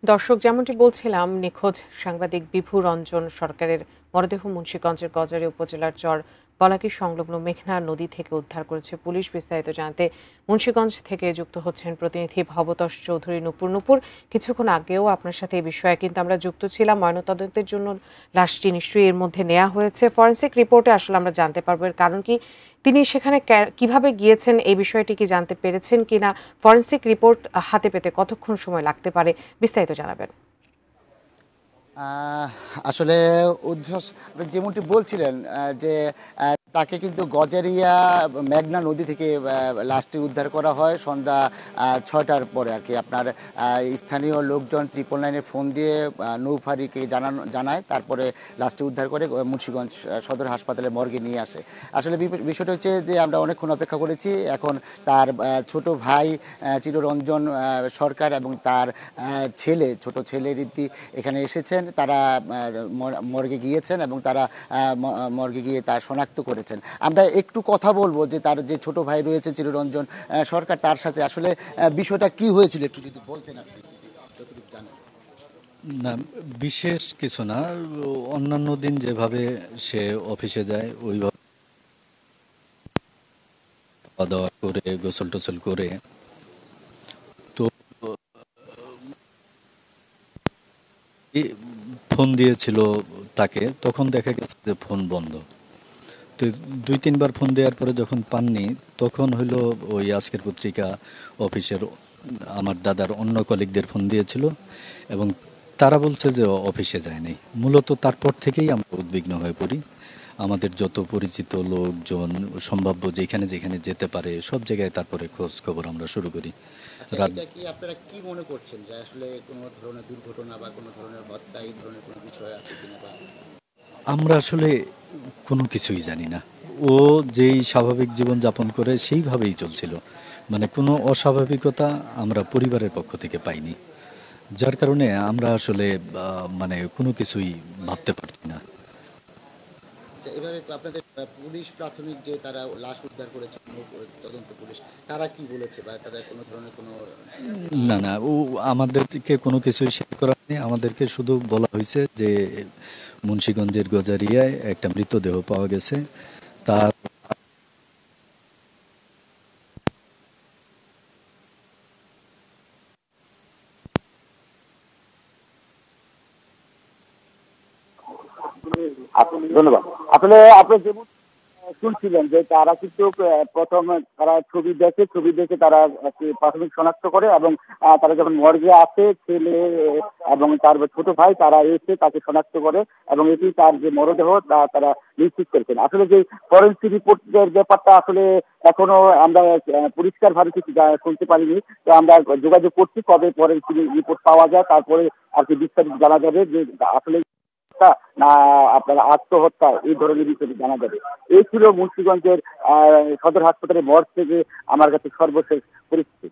দর্শক, যেমনটি বলছিলাম, নিখোঁজ সাংবাদিক বিভু রঞ্জন সরকারের মরদেহ মুন্সিগঞ্জের গজারি উপজেলার চর বলাকী সংলগ্ন মেঘনা নদী থেকে উদ্ধার করেছে পুলিশ। বিস্তারিত জানতে মুন্সিগঞ্জ থেকে যুক্ত হচ্ছেন প্রতিনিধি ভবতোষ চৌধুরী নুপুর। কিছুক্ষণ আগেও আপনার সাথে এই বিষয়ে কিন্তু আমরা যুক্ত ছিলাম। ময়নাতদন্তের জন্য লাশটি নিশ্চয়ই এর মধ্যে নেওয়া হয়েছে। ফরেনসিক রিপোর্টে আসলে আমরা জানতে পারবো এর কারণ কি, তিনি সেখানে কিভাবে গিয়েছেন, এই বিষয়টি কি জানতে পেরেছেন কিনা, ফরেনসিক রিপোর্ট হাতে পেতে কতক্ষণ সময় লাগতে পারে, বিস্তারিত জানাবেন। আসলে উদ্ভাস যেমনটি বলছিলেন যে তাকে কিন্তু গজারিয়া মেঘনা নদী থেকে লাশটি উদ্ধার করা হয় সন্ধ্যা ৬টার পরে আর কি। আপনার স্থানীয় লোকজন 999-এ ফোন দিয়ে নৌফারিকে জানায়, তারপরে লাশটি উদ্ধার করে মুন্সিগঞ্জ সদর হাসপাতালে মর্গে নিয়ে আসে। আসলে বিষয়টা হচ্ছে যে আমরা অনেকক্ষণ অপেক্ষা করেছি। এখন তার ছোট ভাই চিররঞ্জন সরকার এবং তার ছোট ছেলে রীতি এখানে এসেছেন। তারা মর্গে গিয়েছেন এবং তারা মর্গে গিয়ে তার শনাক্ত করেছেন। আমরা একটু কথা বলবো যে তার যে ছোট ভাই রয়েছে চিররঞ্জন সরকার, তার সাথে আসলে বিষয়টা কি হয়েছিল একটু যদি বলতেন আপনি, যতটুকু জানেন। না, বিশেষ কিছু না। অন্যান্য দিন যেভাবে সে অফিসে যায় ওইভাবে খাওয়া দাওয়া করে গোসল টোসল করে তো এই ফোন দিয়েছিল তাকে, তখন দেখা গেছে যে ফোন বন্ধ। তো 2-3 বার ফোন দেওয়ার পরে যখন পাননি, তখন হইলো ওই আজকের পত্রিকা অফিসের আমার দাদার অন্য কলিগদের ফোন দিয়েছিল এবং তারা বলছে যে ও অফিসে যায়নি। মূলত তারপর থেকেই আমরা উদ্বিগ্ন হয়ে পড়ি। আমাদের যত পরিচিত লোকজন সম্ভাব্য যেখানে যেখানে যেতে পারে সব জায়গায় তারপরে খোঁজ খবর আমরা শুরু করি। রাত এটা কি আপনারা কি মনে করছেন যে আসলে কোনো ধরনের দুর্ঘটনা বা কোনো ধরনের হত্যা এই ধরনের কোনো বিষয় আছে কিনা? বা আমরা আসলে কোনো কিছুই জানি না। ও যেই স্বাভাবিক জীবন যাপন করে সেইভাবেই চলছিল। মানে কোনো অস্বাভাবিকতা আমরা পরিবারের পক্ষ থেকে পাইনি। যার কারণে আমরা আসলে মানে কোনো কিছুই ভাবতে পারছি না। এভাবে আপনাদের পুলিশ প্রাথমিক যে তারা লাশ উদ্ধার করেছে তদন্ত পুলিশ, তারা কি বলেছে বা তাদের কোনো ধরনের কোনো না, না, ও আমাদেরকে কোনো কিছুই শেয়ার করা হয়নি। আমাদেরকে শুধু বলা হয়েছে যে মুন্সিগঞ্জের গজারিয়ায় একটা মৃতদেহ পাওয়া গেছে। তার ধন্যবাদ। আসলে আপনি যেমন শুনছিলেন যে তারা কিন্তু প্রথম তারা ছবি দেখে তারা একটি প্রাথমিক শনাক্ত করে এবং তারা যখন মর্গে আসে ছেলে এবং তার ছোট ভাই তারা এসে তাকে শনাক্ত করে এবং এটি তার যে মরদেহ তা তারা নিশ্চিত করেছেন। আসলে যে ফরেনসিক রিপোর্টের ব্যাপারটা আসলে এখনো আমরা পরিষ্কার ভাবে কিছু শুনতে পারিনি। তো আমরা যোগাযোগ করছি কবে ফরেনসিক রিপোর্ট পাওয়া যায়, তারপরে আর কি বিস্তারিত জানা যাবে যে আসলে না আপনার আত্মহত্যা এই ধরনের বিষয়টি জানা যাবে। এই ছিল মুন্সিগঞ্জের সদর হাসপাতালের মর্গ থেকে আমার কাছে সর্বশেষ পরিস্থিতি।